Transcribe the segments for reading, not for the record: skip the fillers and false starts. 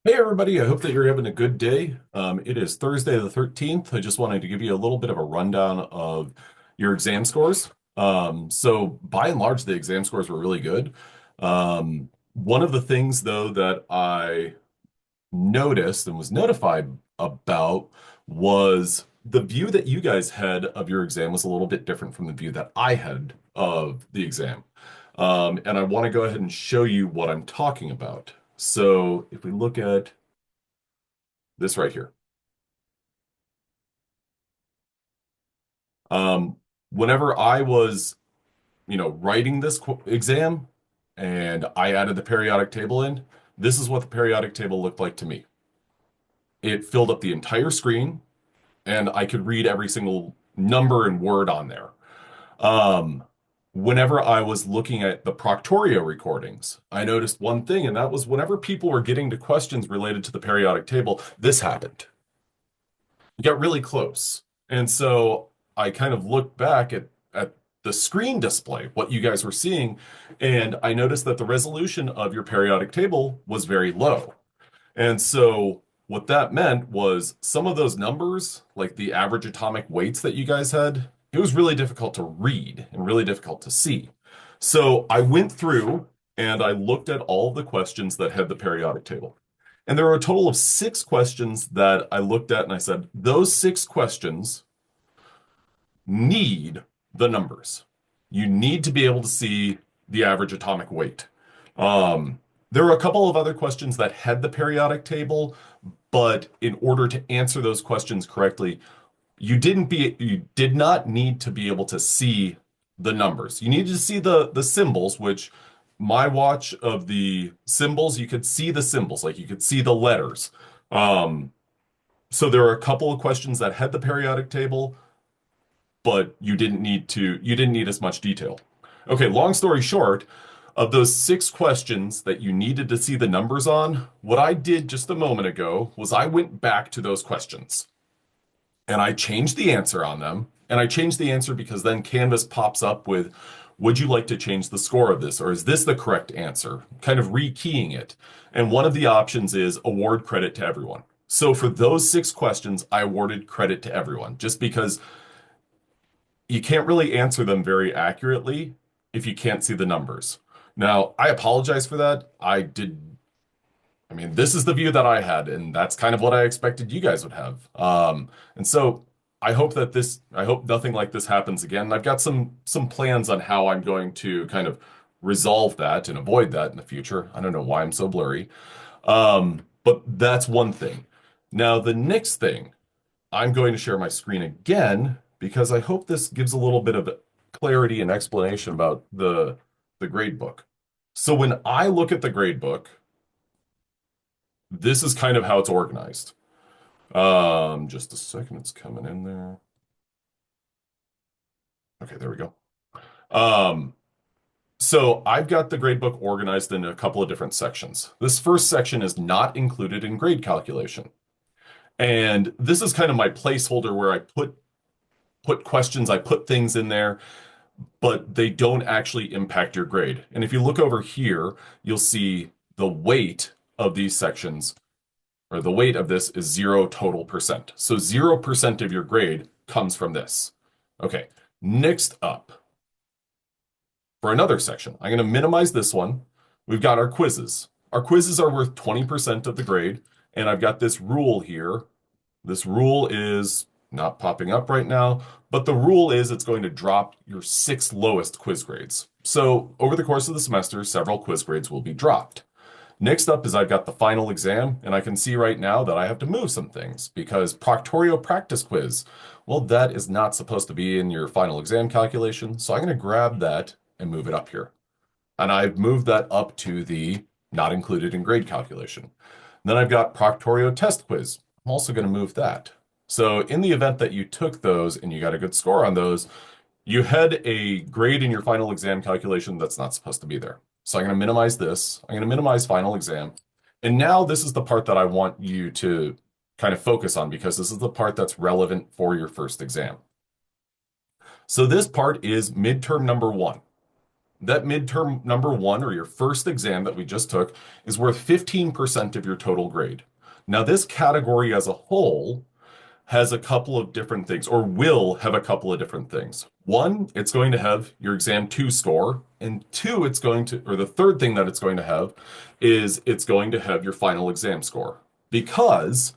Hey everybody, I hope that you're having a good day. It is Thursday the 13th. I just wanted to give you a little bit of a rundown of your exam scores. So by and large, the exam scores were really good. One of the things though that I noticed and was notified about was the view that you guys had of your exam was a little bit different from the view that I had of the exam. And I want to go ahead and show you what I'm talking about. So if we look at this right here. Um, Whenever I was, writing this exam and I added the periodic table in, this is what the periodic table looked like to me. It filled up the entire screen and I could read every single number and word on there. Um, Whenever I was looking at the Proctorio recordings, I noticed one thing, and that was whenever people were getting to questions related to the periodic table, this happened. It got really close. And so I kind of looked back at the screen display, what you guys were seeing, and I noticed that the resolution of your periodic table was very low. And so what that meant was some of those numbers, like the average atomic weights that you guys had, it was really difficult to read and really difficult to see. So I went through and I looked at all of the questions that had the periodic table. And there were a total of six questions that I looked at and I said, those six questions need the numbers. You need to be able to see the average atomic weight. Um, there were a couple of other questions that had the periodic table, but in order to answer those questions correctly, you did not need to be able to see the numbers. You needed to see the symbols, which my watch of the symbols, you could see the symbols, like you could see the letters. Um, so there are a couple of questions that had the periodic table, but you didn't need as much detail. Okay, long story short, of those six questions that you needed to see the numbers on, what I did just a moment ago was I went back to those questions and I changed the answer on them. And I changed the answer because then Canvas pops up with, would you like to change the score of this? Or is this the correct answer? Kind of rekeying it. And one of the options is award credit to everyone. So for those six questions, I awarded credit to everyone just because you can't really answer them very accurately if you can't see the numbers. Now, I apologize for that. I mean, this is the view that I had, and that's kind of what I expected you guys would have. And so I hope nothing like this happens again. I've got some plans on how I'm going to kind of resolve that and avoid that in the future. I don't know why I'm so blurry. But that's one thing. Now, the next thing, I'm going to share my screen again because I hope this gives a little bit of clarity and explanation about the grade book. So when I look at the grade book, this is kind of how it's organized. Just a second, it's coming in there. Okay, there we go. Um, so I've got the gradebook organized in a couple of different sections. This first section is not included in grade calculation. And this is kind of my placeholder where I put questions, I put things in there, but they don't actually impact your grade. And if you look over here, you'll see the weight of these sections, or the weight of this is 0 total percent. So 0% of your grade comes from this. Okay, next up, for another section, I'm going to minimize this one. We've got our quizzes. Our quizzes are worth 20% of the grade, and I've got this rule here. This rule is not popping up right now, but the rule is it's going to drop your six lowest quiz grades. So over the course of the semester, several quiz grades will be dropped. Next up is I've got the final exam, and I can see right now that I have to move some things because Proctorio practice quiz, well, that is not supposed to be in your final exam calculation. So I'm going to grab that and move it up here. And I've moved that up to the not included in grade calculation. Then I've got Proctorio test quiz. I'm also going to move that. So in the event that you took those and you got a good score on those, you had a grade in your final exam calculation that's not supposed to be there. So I'm going to minimize this. I'm going to minimize final exam. And now this is the part that I want you to kind of focus on because this is the part that's relevant for your first exam. So this part is midterm number one. that midterm number one or your first exam that we just took is worth 15% of your total grade. Now, this category as a whole has a couple of different things, or will have a couple of different things. One, it's going to have your exam two score, and two, it's going to, or the third thing that it's going to have is it's going to have your final exam score. Because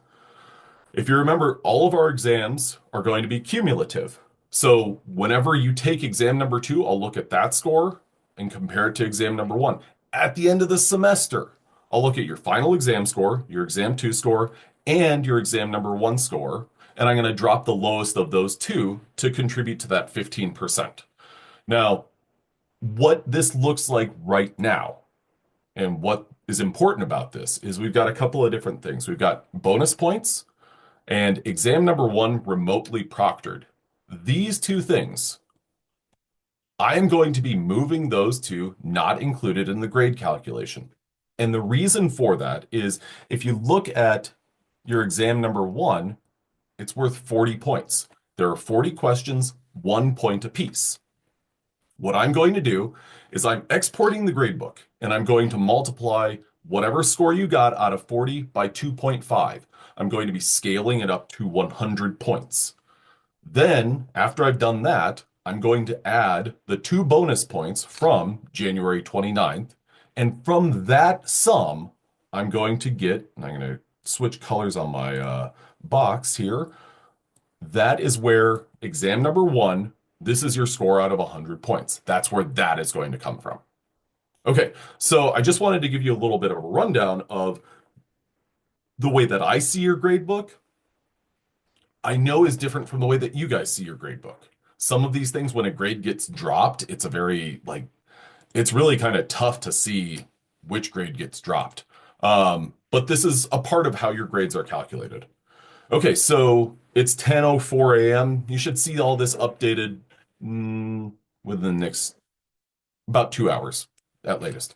if you remember, all of our exams are going to be cumulative. So whenever you take exam number two, I'll look at that score and compare it to exam number one. At the end of the semester, I'll look at your final exam score, your exam two score, and your exam number one score, and I'm going to drop the lowest of those two to contribute to that 15%. Now, what this looks like right now, and what is important about this, is we've got a couple of different things. We've got bonus points and exam number one remotely proctored. These two things, I am going to be moving those two not included in the grade calculation. And the reason for that is if you look at your exam number one, it's worth 40 points. There are 40 questions, 1 point apiece. What I'm going to do is I'm exporting the gradebook and I'm going to multiply whatever score you got out of 40 by 2.5. I'm going to be scaling it up to 100 points. Then, after I've done that, I'm going to add the 2 bonus points from January 29th. And from that sum, I'm going to get, and I'm going to switch colors on my box here. That is where exam number one, this is your score out of 100 points. That's where that is going to come from. Okay, so I just wanted to give you a little bit of a rundown of the way that I see your grade book. I know is different from the way that you guys see your grade book. Some of these things, when a grade gets dropped, it's a very, like, it's really kind of tough to see which grade gets dropped. But this is a part of how your grades are calculated. Okay, so it's 10:04 a.m. You should see all this updated within the next about 2 hours at latest.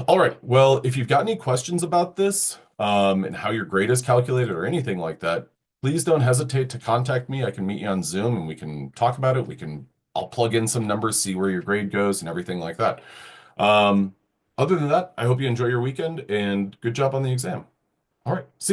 All right. Well, if you've got any questions about this, and how your grade is calculated or anything like that, please don't hesitate to contact me. I can meet you on Zoom and we can talk about it. I'll plug in some numbers, see where your grade goes and everything like that. Um, Other than that, I hope you enjoy your weekend and good job on the exam. All right. See you.